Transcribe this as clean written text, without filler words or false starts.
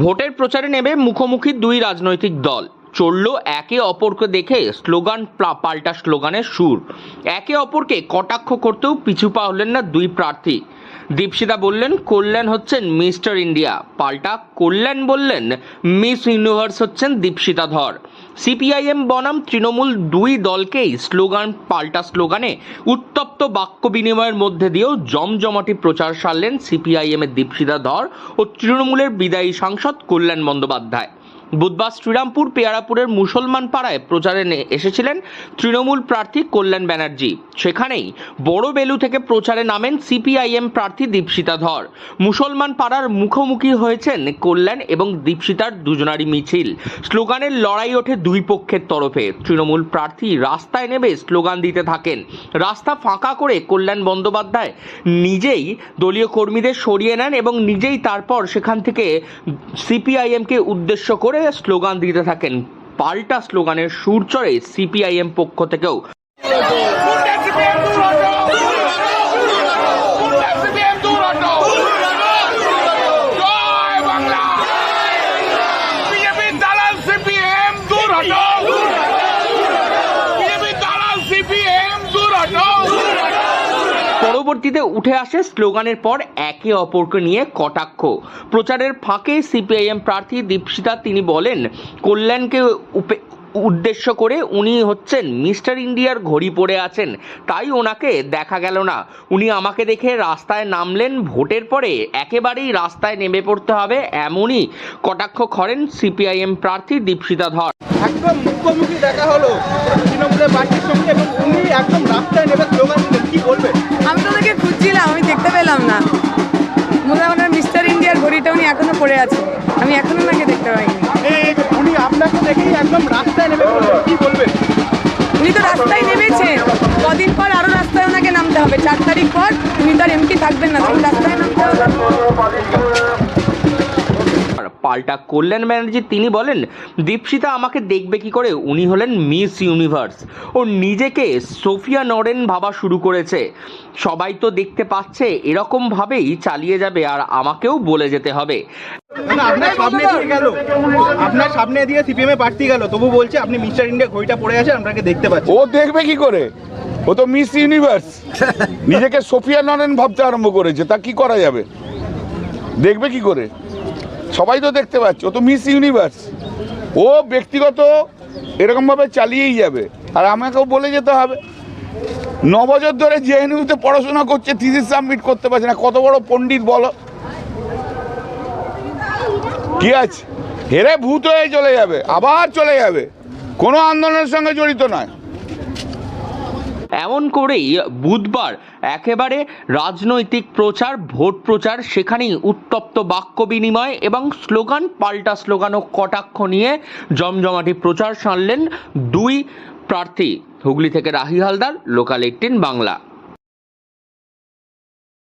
ভোটের প্রচারে নেমে মুখোমুখি দুই রাজনৈতিক দল। চলল একে অপরকে দেখে স্লোগান পাল্টা স্লোগানের সুর। একে অপরকে কটাক্ষ করতেও পিছু পা হলেন না দুই প্রার্থী। দীপশিতা বললেন কল্যাণ হচ্ছেন মিস্টার ইন্ডিয়া, পাল্টা কল্যাণ বললেন মিস ইউনিভার্স হচ্ছেন দীপশিতা ধর। সিপিআইএম বনাম তৃণমূল দুই দলকেই স্লোগান পাল্টা স্লোগানে উত্তপ্ত বাক্য বিনিময়ের মধ্যে দিয়েও জমজমাটি প্রচার সারলেন সিপিআইএমের দীপশিতা ধর ও তৃণমূলের বিদায়ী সাংসদ কল্যাণ বন্দ্যোপাধ্যায়। বুধবার শ্রীরামপুর পেয়ারাপুরের মুসলমান পাড়ায় প্রচারে এসেছিলেন তৃণমূল প্রার্থী কল্যাণ ব্যানার্জি। সেখানেই বড় বেলু থেকে প্রচারে নামেন সিপিআইএম প্রার্থী দীপশিতা ধর। মুসলমান পাড়ার মুখোমুখি হয়েছেন কল্যাণ এবং দীপশিতার দুজনারই মিছিল। স্লোগানের লড়াই ওঠে দুই পক্ষের তরফে। তৃণমূল প্রার্থী রাস্তায় নেমে স্লোগান দিতে থাকেন। রাস্তা ফাঁকা করে কল্যাণ বন্দ্যোপাধ্যায় নিজেই দলীয় কর্মীদের সরিয়ে নেন এবং নিজেই তারপর সেখান থেকে সিপিআইএমকে উদ্দেশ্য করে স্লোগান দিতে থাকেন। পাল্টা স্লোগানের সুর চড়ে সিপিআইএম পক্ষ থেকেও। পরবর্তীতে উঠে আসে স্লোগানের পর একে অপরকে নিয়ে কটাক্ষ। প্রচারের ফাঁকে সিপিআইএম প্রার্থী দীপশিতা তিনি বলেন কল্যাণকে উদ্দেশ্য করে উনি হচ্ছেন মিস্টার ইন্ডিয়ার ঘড়ি পড়ে আছেন, তাই ওনাকে দেখা গেল না। উনি আমাকে দেখে রাস্তায় নামলেন, ভোটের পরে একেবারেই রাস্তায় নেমে পড়তে হবে, এমনই কটাক্ষ করেন সিপিআইএম প্রার্থী দীপশিতা ধর। একদম মুখোমুখি দেখা হলো তৃণমূলের পার্টির সঙ্গে এবং উনি একদম রাস্তায় নেমে স্লোগান দিলেন, কি বলবেন? আমি তো ওদেরকে খুঁজছিলাম, আমি দেখতে পেলাম না। মনে হয় মিস্টার ইন্ডিয়ার ঘড়িটা উনি এখনো পড়ে আছে, আমি এখনো ওনাকে দেখতে পাইনি। উনি আপনাকে দেখেই একদম রাস্তায় নেমে পড়লেন, কি বলবেন? উনি তো রাস্তায় নেমেছেন, কদিন পর আরো রাস্তায় ওনাকে নামতে হবে। 4 তারিখ পর উনি তো আর এমপি থাকবেন না, তখন রাস্তায় নামতে হবে। পাল্টা কল্যাণ ব্যানার্জি তিনি বলেন দীপশিতা আমাকে দেখবে কি করে, উনি হলেন মিস ইউনিভার্স। ও নিজেকে সোফিয়া নরেন ভাবা শুরু করেছে, সবাই তো দেখতে পাচ্ছে, এরকম ভাবেই চালিয়ে যাবে আর আমাকেও বলে যেতে হবে। আপনার সামনে দিয়ে সিপিএম এ প্রার্থী গেল, তবু বলছে আপনি মিস্টার ইন্ডিয়া ঘড়িটা পড়ে আছে, আপনাকে দেখতে পাচ্ছি। ও দেখবে কি করে, ও তো মিস ইউনিভার্স। নিজেকে সোফিয়া নরেন ভাবতে আরম্ভ করেছে, তা কি করা যাবে, দেখবে কি করে, সবাই তো দেখতে পাচ্ছে, ও তো মিস ইউনিভার্স। ও ব্যক্তিগত এরকমভাবে চালিয়েই যাবে আর আমাকেও বলে যেতে হবে। 9 বছর ধরে জেএনইউতে পড়াশোনা করছে, থিসিস সাবমিট করতে পারছে না, কত বড় পণ্ডিত বলো, কি আছে, হেরে ভূত হয়ে চলে যাবে, আবার চলে যাবে, কোনো আন্দোলনের সঙ্গে জড়িত নয়। এমন করেই বুধবার একেবারে রাজনৈতিক প্রচার, ভোট প্রচার, সেখানেই উত্তপ্ত বাক্য বিনিময় এবং স্লোগান পাল্টা স্লোগান ও কটাক্ষ নিয়ে জমজমাটি প্রচার সারলেন দুই প্রার্থী। হুগলি থেকে রাহি হালদার, লোকাল 18 বাংলা।